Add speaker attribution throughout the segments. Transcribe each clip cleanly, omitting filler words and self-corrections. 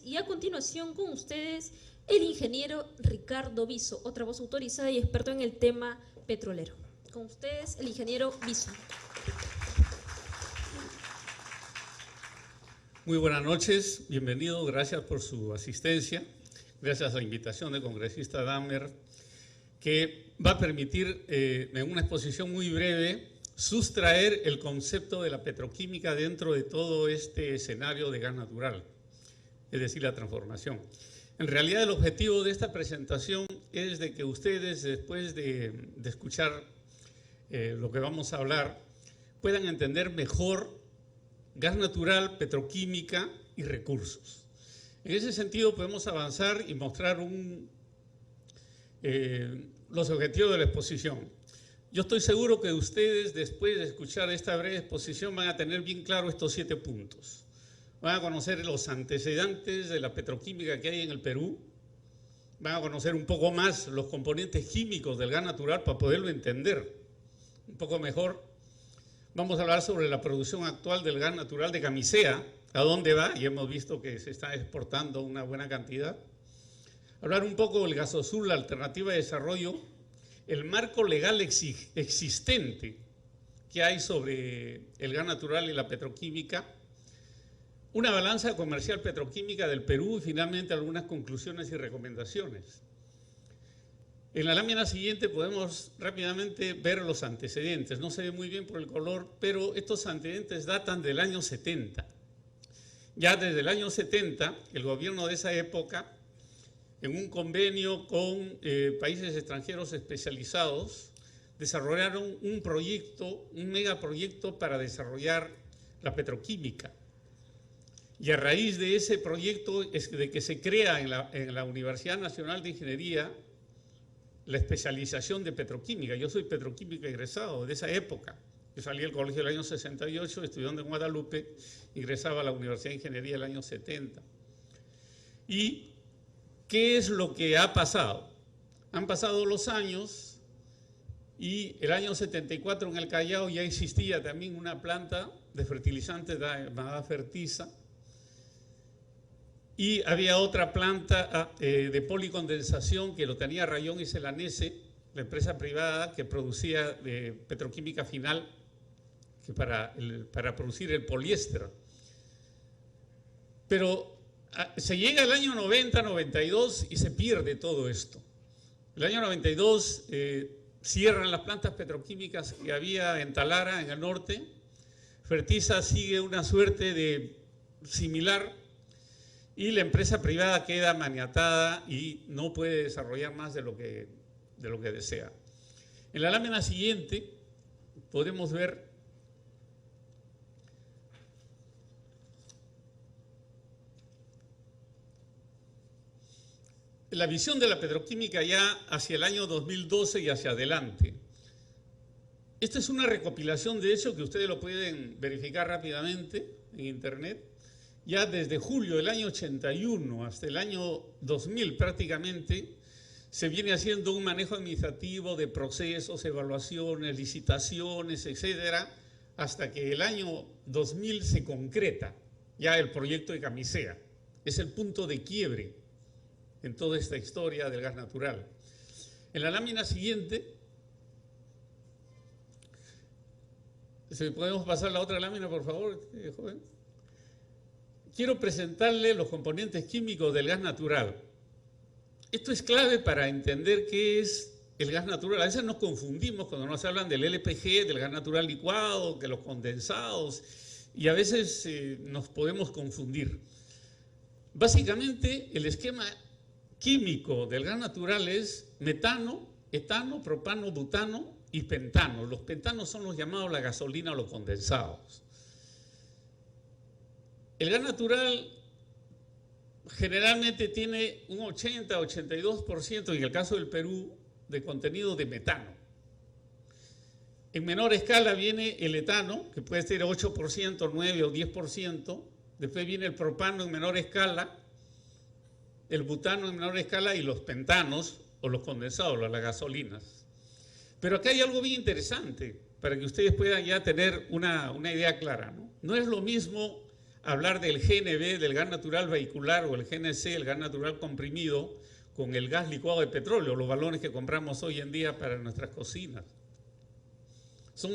Speaker 1: Y a continuación con ustedes el ingeniero Ricardo Viso, otra voz autorizada y experto en el tema petrolero. Con ustedes el ingeniero Viso.
Speaker 2: Muy buenas noches, bienvenido, gracias por su asistencia, gracias a la invitación del congresista Dahmer, que va a permitir en una exposición muy breve sustraer el concepto de la petroquímica dentro de todo este escenario de gas natural, es decir, la transformación. En realidad el objetivo de esta presentación es de que ustedes, después de escuchar lo que vamos a hablar, puedan entender mejor gas natural, petroquímica y recursos. En ese sentido podemos avanzar y mostrar los objetivos de la exposición. Yo estoy seguro que ustedes, después de escuchar esta breve exposición, van a tener bien claro estos 7 puntos. Van a conocer los antecedentes de la petroquímica que hay en el Perú, van a conocer un poco más los componentes químicos del gas natural para poderlo entender un poco mejor. Vamos a hablar sobre la producción actual del gas natural de Camisea, a dónde va, y hemos visto que se está exportando una buena cantidad. Hablar un poco del Gasosur, la alternativa de desarrollo, el marco legal existente que hay sobre el gas natural y la petroquímica, una balanza comercial petroquímica del Perú y finalmente algunas conclusiones y recomendaciones. En la lámina siguiente podemos rápidamente ver los antecedentes. No se ve muy bien por el color, pero estos antecedentes datan del año 70. Ya desde el año 70, el gobierno de esa época, en un convenio con países extranjeros especializados, desarrollaron un proyecto, un megaproyecto para desarrollar la petroquímica. Y a raíz de ese proyecto es de que se crea en la Universidad Nacional de Ingeniería la especialización de petroquímica. Yo soy petroquímico egresado de esa época. Yo salí del colegio del año 68, estudiando en Guadalupe, ingresaba a la Universidad de Ingeniería el año 70. ¿Y qué es lo que ha pasado? Han pasado los años y el año 74 en el Callao ya existía también una planta de fertilizantes llamada Fertiza, y había otra planta de policondensación que lo tenía Rayón y Celanese, la empresa privada que producía petroquímica final que para producir el poliéster. Pero se llega al año 90, 92 y se pierde todo esto. El año 92 cierran las plantas petroquímicas que había en Talara, en el norte. Fertiza sigue una suerte de similar, y la empresa privada queda maniatada y no puede desarrollar más de lo que desea. En la lámina siguiente podemos ver la visión de la petroquímica ya hacia el año 2012 y hacia adelante. Esta es una recopilación de hecho que ustedes lo pueden verificar rápidamente en internet. Ya desde julio del año 81 hasta el año 2000 prácticamente se viene haciendo un manejo administrativo de procesos, evaluaciones, licitaciones, etcétera, hasta que el año 2000 se concreta ya el proyecto de Camisea. Es el punto de quiebre en toda esta historia del gas natural. En la lámina siguiente, ¿podemos pasar la otra lámina, por favor, joven? Quiero presentarle los componentes químicos del gas natural. Esto es clave para entender qué es el gas natural. A veces nos confundimos cuando nos hablan del LPG, del gas natural licuado, que los condensados, y a veces nos podemos confundir. Básicamente, el esquema químico del gas natural es metano, etano, propano, butano y pentano. Los pentanos son los llamados la gasolina o los condensados. El gas natural generalmente tiene un 80-82% en el caso del Perú de contenido de metano. En menor escala viene el etano, que puede ser 8%, 9 o 10%. Después viene el propano en menor escala, el butano en menor escala y los pentanos o los condensados, las gasolinas. Pero acá hay algo bien interesante para que ustedes puedan ya tener una idea clara, ¿no? No es lo mismo hablar del GNV, del gas natural vehicular, o el GNC, el gas natural comprimido, con el gas licuado de petróleo, los balones que compramos hoy en día para nuestras cocinas. Son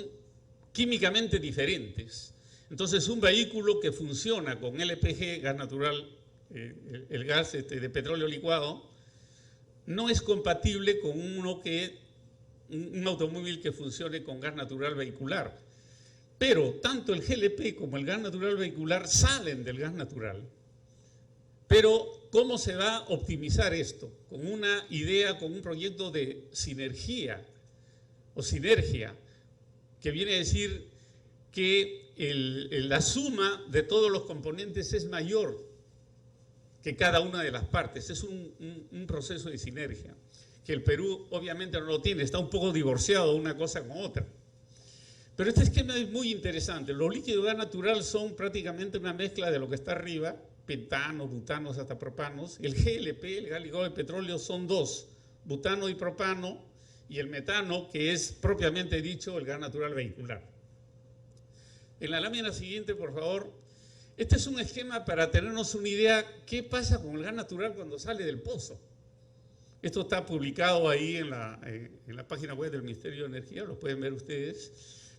Speaker 2: químicamente diferentes. Entonces, un vehículo que funciona con LPG, gas natural, el gas de petróleo licuado, no es compatible con un automóvil que funcione con gas natural vehicular. Pero tanto el GLP como el gas natural vehicular salen del gas natural. Pero, ¿cómo se va a optimizar esto? Con una idea, con un proyecto de sinergia o sinergia, que viene a decir que la suma de todos los componentes es mayor que cada una de las partes. Es un proceso de sinergia, que el Perú obviamente no lo tiene, está un poco divorciado una cosa con otra. Pero este esquema es muy interesante. Los líquidos de gas natural son prácticamente una mezcla de lo que está arriba, pentanos, butanos, hasta propanos. El GLP, el gas licuado de petróleo, son dos, butano y propano, y el metano, que es propiamente dicho el gas natural vehicular. En la lámina siguiente, por favor, este es un esquema para tenernos una idea qué pasa con el gas natural cuando sale del pozo. Esto está publicado ahí en la página web del Ministerio de Energía, lo pueden ver ustedes,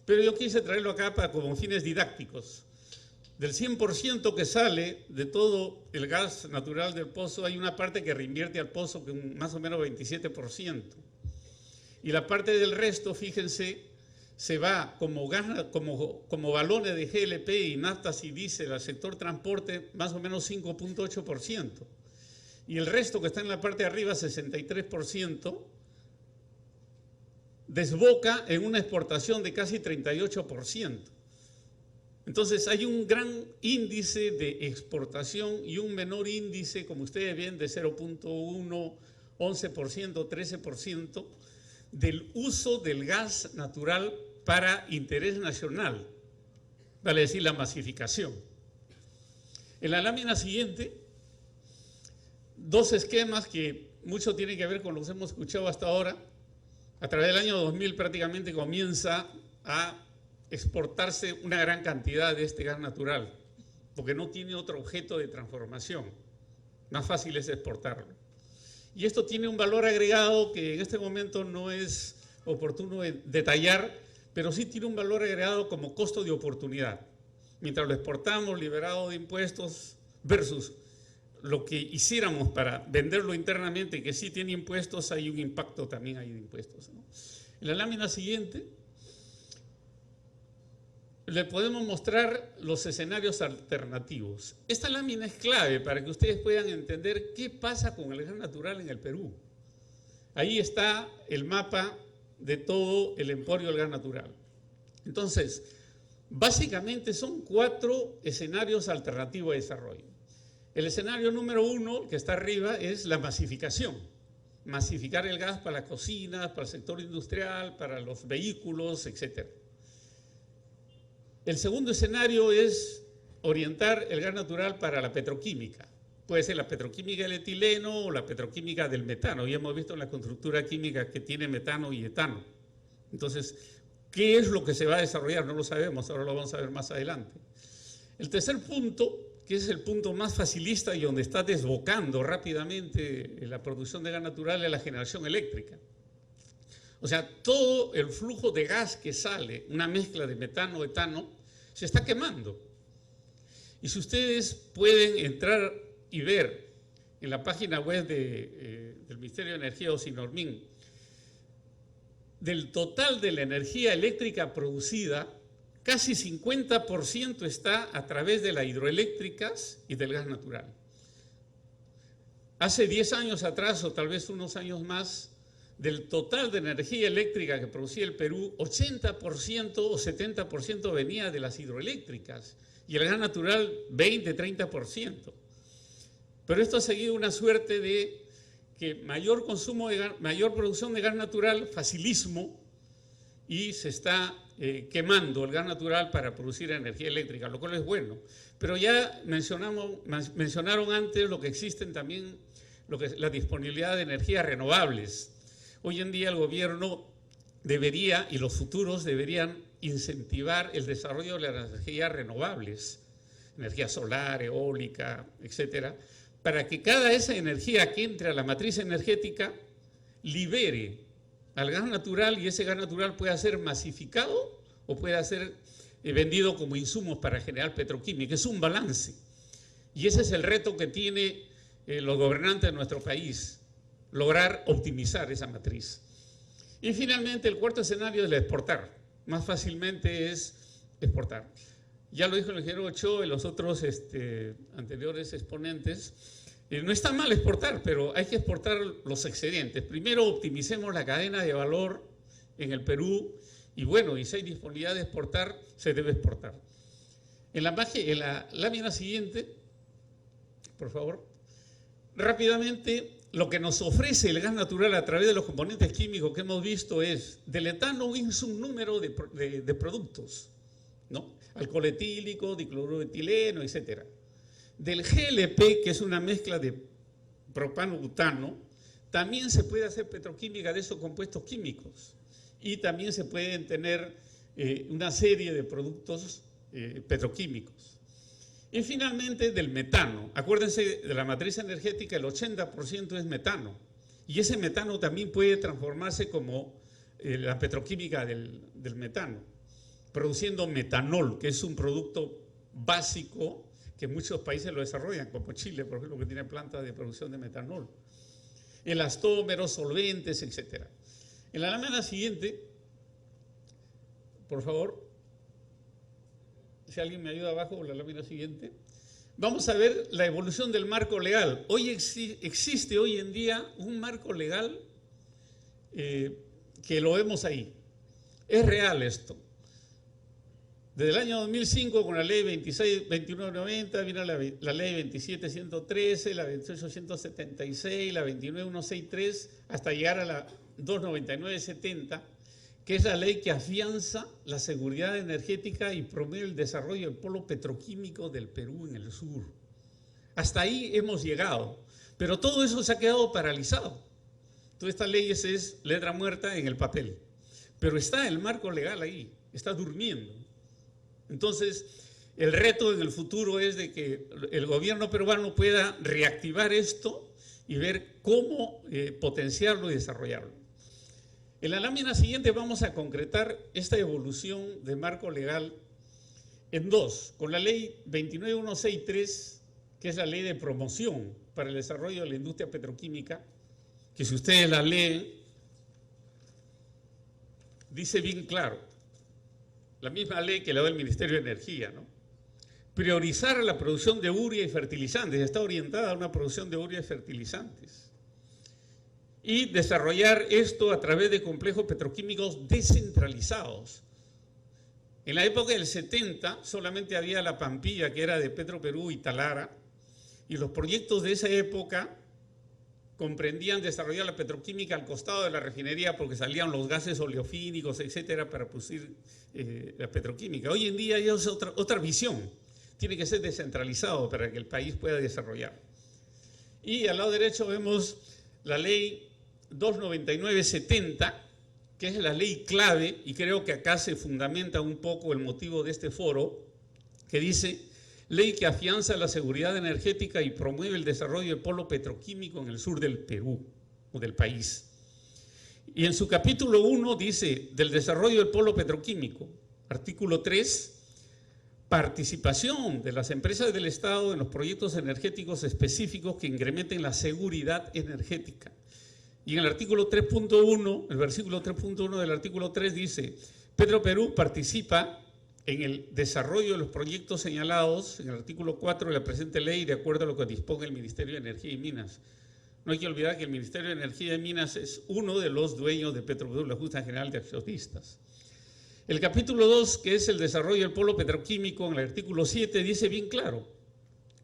Speaker 2: pero yo quise traerlo acá como fines didácticos. Del 100% que sale de todo el gas natural del pozo, hay una parte que reinvierte al pozo, que más o menos 27%. Y la parte del resto, fíjense, se va como balones de GLP y naftas y diésel al sector transporte, más o menos 5.8%. Y el resto que está en la parte de arriba, 63%, desboca en una exportación de casi 38%. Entonces hay un gran índice de exportación y un menor índice, como ustedes ven, de 0.1, 11%, 13%, del uso del gas natural para interés nacional, vale decir la masificación. En la lámina siguiente, dos esquemas que mucho tienen que ver con lo que hemos escuchado hasta ahora. A través del año 2000 prácticamente comienza a exportarse una gran cantidad de este gas natural, porque no tiene otro objeto de transformación. Más fácil es exportarlo. Y esto tiene un valor agregado que en este momento no es oportuno detallar, pero sí tiene un valor agregado como costo de oportunidad. Mientras lo exportamos liberado de impuestos versus lo que hiciéramos para venderlo internamente, que sí tiene impuestos, hay un impacto también ahí de impuestos, ¿no? En la lámina siguiente le podemos mostrar los escenarios alternativos. Esta lámina es clave para que ustedes puedan entender qué pasa con el gas natural en el Perú. Ahí está el mapa de todo el emporio del gas natural. Entonces, básicamente son 4 escenarios alternativos de desarrollo. El escenario número 1, que está arriba, es la masificación. Masificar el gas para las cocinas, para el sector industrial, para los vehículos, etc. El segundo escenario es orientar el gas natural para la petroquímica. Puede ser la petroquímica del etileno o la petroquímica del metano. Ya hemos visto en la constructura química que tiene metano y etano. Entonces, ¿qué es lo que se va a desarrollar? No lo sabemos, ahora lo vamos a ver más adelante. El tercer punto, que es el punto más facilista y donde está desbocando rápidamente la producción de gas natural, es la generación eléctrica. O sea, todo el flujo de gas que sale, una mezcla de metano, etano, se está quemando. Y si ustedes pueden entrar y ver en la página web del Ministerio de Energía o Sinormin, del total de la energía eléctrica producida, casi 50% está a través de las hidroeléctricas y del gas natural. Hace 10 años atrás, o tal vez unos años más, del total de energía eléctrica que producía el Perú, 80% o 70% venía de las hidroeléctricas y el gas natural 20-30%. Pero esto ha seguido una suerte de que mayor consumo de gas, mayor producción de gas natural, facilismo, y se está quemando el gas natural para producir energía eléctrica, lo cual es bueno. Pero ya mencionaron antes lo que existen también, la disponibilidad de energías renovables. Hoy en día el gobierno debería, y los futuros deberían incentivar el desarrollo de las energías renovables. energía solar, eólica, etcétera, para que cada esa energía que entre a la matriz energética libere al gas natural y ese gas natural pueda ser masificado o pueda ser vendido como insumos para generar petroquímica. Es un balance. Y ese es el reto que tiene los gobernantes de nuestro país, lograr optimizar esa matriz. Y finalmente el cuarto escenario es el exportar. Más fácilmente es exportar. Ya lo dijo el ingeniero Ochoa y los otros anteriores exponentes. No está mal exportar, pero hay que exportar los excedentes. Primero optimicemos la cadena de valor en el Perú y bueno, y si hay disponibilidad de exportar, se debe exportar. En la lámina siguiente, por favor, rápidamente, lo que nos ofrece el gas natural a través de los componentes químicos que hemos visto es, del etano es un número de productos, ¿no? Alcohol etílico, dicloruro de etileno, etc. Del GLP, que es una mezcla de propano-butano, también se puede hacer petroquímica de esos compuestos químicos y también se pueden tener una serie de productos petroquímicos. Y finalmente del metano. Acuérdense de la matriz energética, el 80% es metano. Y ese metano también puede transformarse como la petroquímica del metano, produciendo metanol, que es un producto básico que muchos países lo desarrollan, como Chile, por ejemplo, que tiene plantas de producción de metanol. Elastómeros, solventes, etc. En la lámina siguiente, por favor. Si alguien me ayuda abajo, la lámina siguiente. Vamos a ver la evolución del marco legal. Hoy existe hoy en día un marco legal que lo vemos ahí. Es real esto. Desde el año 2005 con la ley 2990, vino la ley 27113, la 28176, la 29163, hasta llegar a la 29970, que es la ley que afianza la seguridad energética y promueve el desarrollo del polo petroquímico del Perú en el sur. Hasta ahí hemos llegado, pero todo eso se ha quedado paralizado. Todas estas leyes es letra muerta en el papel, pero está el marco legal ahí, está durmiendo. Entonces, el reto en el futuro es de que el gobierno peruano pueda reactivar esto y ver cómo potenciarlo y desarrollarlo. En la lámina siguiente vamos a concretar esta evolución de marco legal en dos, con la ley 29163, que es la ley de promoción para el desarrollo de la industria petroquímica, que si ustedes la leen, dice bien claro, la misma ley que la da el Ministerio de Energía, ¿no? Priorizar la producción de urea y fertilizantes, está orientada a una producción de urea y fertilizantes. Y desarrollar esto a través de complejos petroquímicos descentralizados. En la época del 70 solamente había la Pampilla, que era de Petroperú y Talara, y los proyectos de esa época comprendían desarrollar la petroquímica al costado de la refinería porque salían los gases oleofínicos, etcétera, para producir la petroquímica. Hoy en día ya es otra visión, tiene que ser descentralizado para que el país pueda desarrollar. Y al lado derecho vemos la ley 29970, que es la ley clave, y creo que acá se fundamenta un poco el motivo de este foro, que dice, ley que afianza la seguridad energética y promueve el desarrollo del polo petroquímico en el sur del Perú, o del país. Y en su capítulo 1 dice, del desarrollo del polo petroquímico, artículo 3, participación de las empresas del Estado en los proyectos energéticos específicos que incrementen la seguridad energética. Y en el artículo 3.1, el versículo 3.1 del artículo 3 dice, Petroperú participa en el desarrollo de los proyectos señalados en el artículo 4 de la presente ley de acuerdo a lo que dispone el Ministerio de Energía y Minas. No hay que olvidar que el Ministerio de Energía y Minas es uno de los dueños de Petroperú, la Junta General de Accionistas. El capítulo 2, que es el desarrollo del polo petroquímico, en el artículo 7 dice bien claro,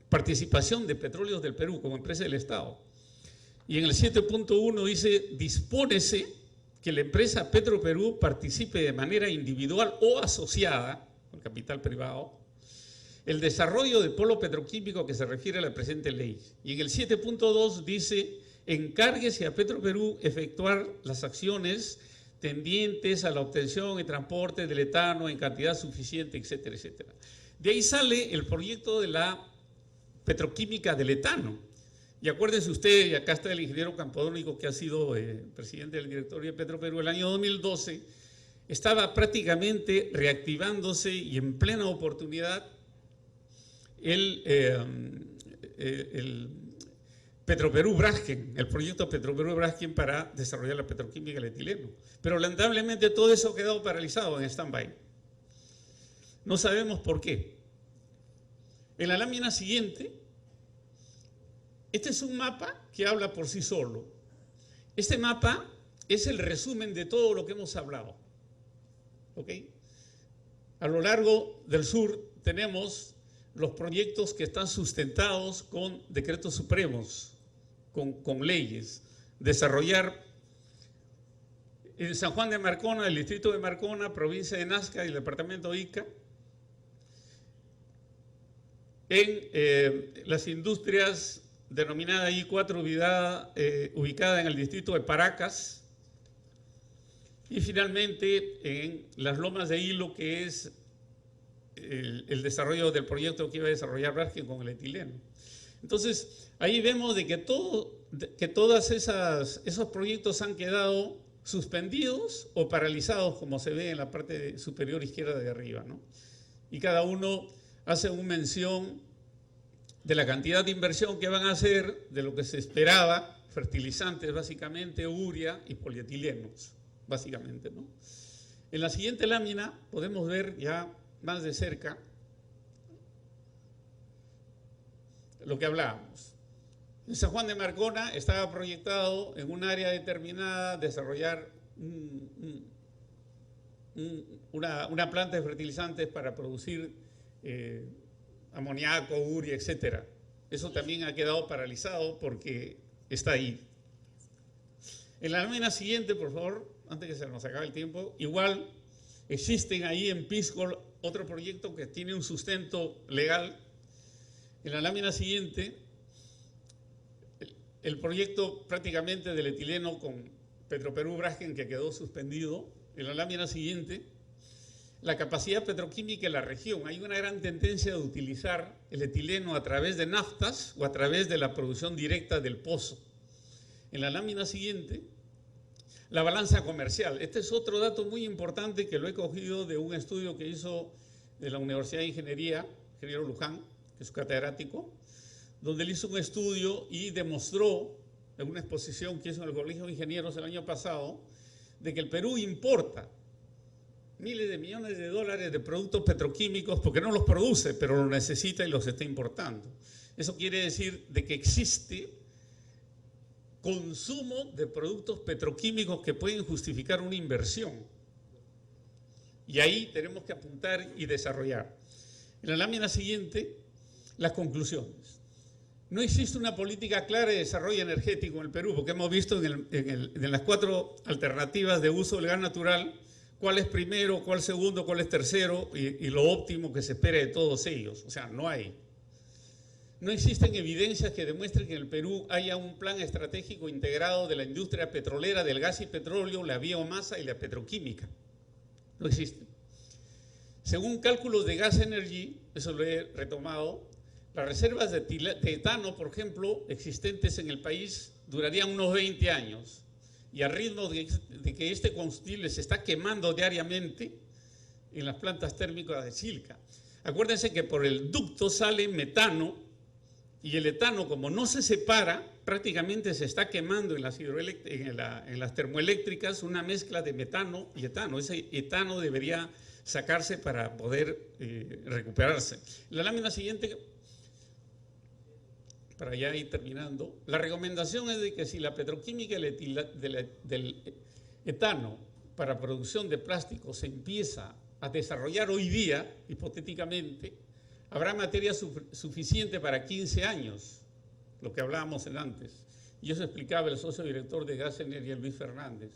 Speaker 2: participación de Petróleos del Perú como empresa del Estado. Y en el 7.1 dice, dispónese que la empresa Petroperú participe de manera individual o asociada, con capital privado, el desarrollo del polo petroquímico que se refiere a la presente ley. Y en el 7.2 dice, encárguese a Petroperú efectuar las acciones tendientes a la obtención y transporte del etano en cantidad suficiente, etcétera, etcétera. De ahí sale el proyecto de la petroquímica del etano. Y acuérdense ustedes, y acá está el ingeniero Campodónico, que ha sido presidente del directorio de Petroperú, el año 2012, estaba prácticamente reactivándose y en plena oportunidad el Petroperú-Braskem, el proyecto Petroperú-Braskem para desarrollar la petroquímica del etileno. Pero lamentablemente todo eso ha quedado paralizado en stand-by. No sabemos por qué. En la lámina siguiente, este es un mapa que habla por sí solo. Este mapa es el resumen de todo lo que hemos hablado. ¿Ok? A lo largo del sur tenemos los proyectos que están sustentados con decretos supremos, con leyes. Desarrollar en San Juan de Marcona, el distrito de Marcona, provincia de Nazca y el departamento de Ica, en las industrias denominada I4 ubicada en el distrito de Paracas, y finalmente en las lomas de Hilo, que es el desarrollo del proyecto que iba a desarrollar Braskem con el etileno. Entonces, ahí vemos de que todos esos proyectos han quedado suspendidos o paralizados, como se ve en la parte superior izquierda de arriba, ¿no? Y cada uno hace una mención de la cantidad de inversión que van a hacer, de lo que se esperaba, fertilizantes básicamente, urea y polietilenos, básicamente, ¿no? En la siguiente lámina podemos ver ya más de cerca lo que hablábamos. En San Juan de Marcona estaba proyectado en un área determinada desarrollar una planta de fertilizantes para producir amoníaco, urea, etc. Eso también ha quedado paralizado porque está ahí. En la lámina siguiente, por favor, antes que se nos acabe el tiempo, igual existen ahí en Pisco otro proyecto que tiene un sustento legal. En la lámina siguiente, el proyecto prácticamente del etileno con Petroperú-Braskem, que quedó suspendido. En la lámina siguiente, la capacidad petroquímica en la región. Hay una gran tendencia de utilizar el etileno a través de naftas o a través de la producción directa del pozo. En la lámina siguiente, la balanza comercial. Este es otro dato muy importante que lo he cogido de un estudio que hizo de la Universidad de Ingeniería, ingeniero Luján, que es catedrático, donde él hizo un estudio y demostró en una exposición que hizo en el Colegio de Ingenieros el año pasado, de que el Perú importa miles de millones de dólares de productos petroquímicos porque no los produce, pero los necesita y los está importando. Eso quiere decir de que existe consumo de productos petroquímicos que pueden justificar una inversión. Y ahí tenemos que apuntar y desarrollar. En la lámina siguiente, las conclusiones. No existe una política clara de desarrollo energético en el Perú, porque hemos visto en las 4 alternativas de uso del gas natural cuál es primero, cuál segundo, cuál es tercero y lo óptimo que se espera de todos ellos. O sea, no hay. No existen evidencias que demuestren que en el Perú haya un plan estratégico integrado de la industria petrolera, del gas y petróleo, la biomasa y la petroquímica. No existe. Según cálculos de Gas Energy, eso lo he retomado, las reservas de etano, por ejemplo, existentes en el país durarían unos 20 años. Y al ritmo de que este combustible se está quemando diariamente en las plantas térmicas de Chilca. Acuérdense que por el ducto sale metano y el etano, como no se separa, prácticamente se está quemando en las termoeléctricas una mezcla de metano y etano. Ese etano debería sacarse para poder recuperarse. La lámina siguiente, para ya ir terminando, la recomendación es de que si la petroquímica del etano para producción de plástico se empieza a desarrollar hoy día, hipotéticamente, habrá materia suficiente para 15 años, lo que hablábamos antes. Y eso explicaba el socio director de Gas Energy, Luis Fernández.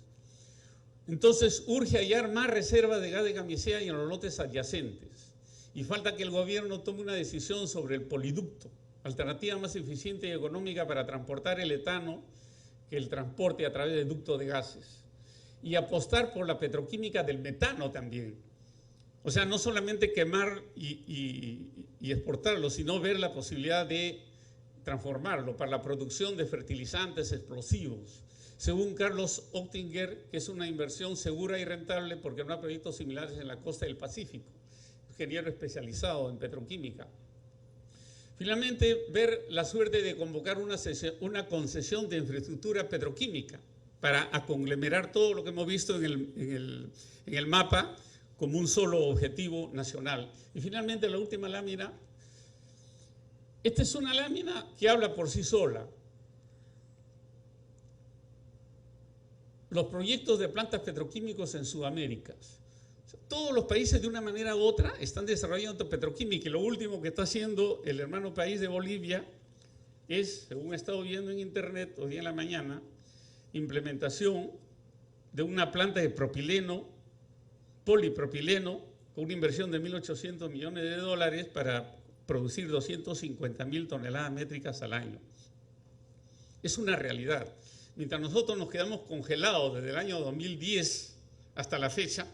Speaker 2: Entonces, urge hallar más reservas de gas de camisea y en los lotes adyacentes. Y falta que el gobierno tome una decisión sobre el poliducto, alternativa más eficiente y económica para transportar el etano que el transporte a través del ducto de gases. Y apostar por la petroquímica del metano también. O sea, no solamente quemar y exportarlo, sino ver la posibilidad de transformarlo para la producción de fertilizantes explosivos. Según Carlos Oettinger, que es una inversión segura y rentable porque no hay proyectos similares en la costa del Pacífico, ingeniero especializado en petroquímica. Finalmente, ver la suerte de convocar una concesión de infraestructura petroquímica para conglomerar todo lo que hemos visto en el mapa como un solo objetivo nacional. Y finalmente, la última lámina. Esta es una lámina que habla por sí sola. Los proyectos de plantas petroquímicos en Sudamérica. Todos los países de una manera u otra están desarrollando petroquímica y lo último que está haciendo el hermano país de Bolivia es, según he estado viendo en internet hoy en la mañana, implementación de una planta de propileno, polipropileno, con una inversión de 1.800 millones de dólares para producir 250.000 toneladas métricas al año. Es una realidad. Mientras nosotros nos quedamos congelados desde el año 2010 hasta la fecha,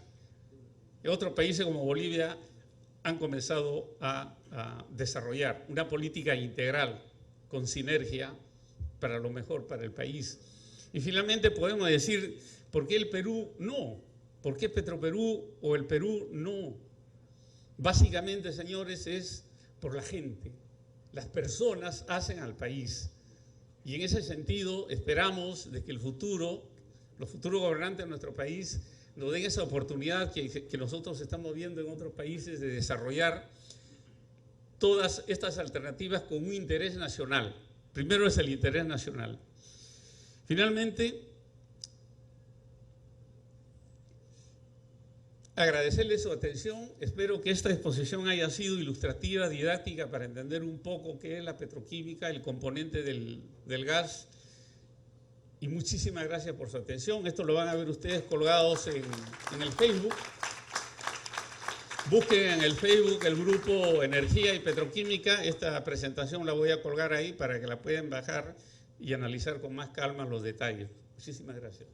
Speaker 2: otros países como Bolivia han comenzado a desarrollar una política integral con sinergia para lo mejor para el país. Y finalmente podemos decir, ¿por qué el Perú no? ¿Por qué Petroperú o el Perú no? Básicamente, señores, es por la gente. Las personas hacen al país. Y en ese sentido esperamos de que los futuros gobernantes de nuestro país nos den esa oportunidad que nosotros estamos viendo en otros países de desarrollar todas estas alternativas con un interés nacional. Primero es el interés nacional. Finalmente, agradecerles su atención. Espero que esta exposición haya sido ilustrativa, didáctica, para entender un poco qué es la petroquímica, el componente del gas. Y muchísimas gracias por su atención. Esto lo van a ver ustedes colgados en el Facebook. Busquen en el Facebook el grupo Energía y Petroquímica. Esta presentación la voy a colgar ahí para que la puedan bajar y analizar con más calma los detalles. Muchísimas gracias.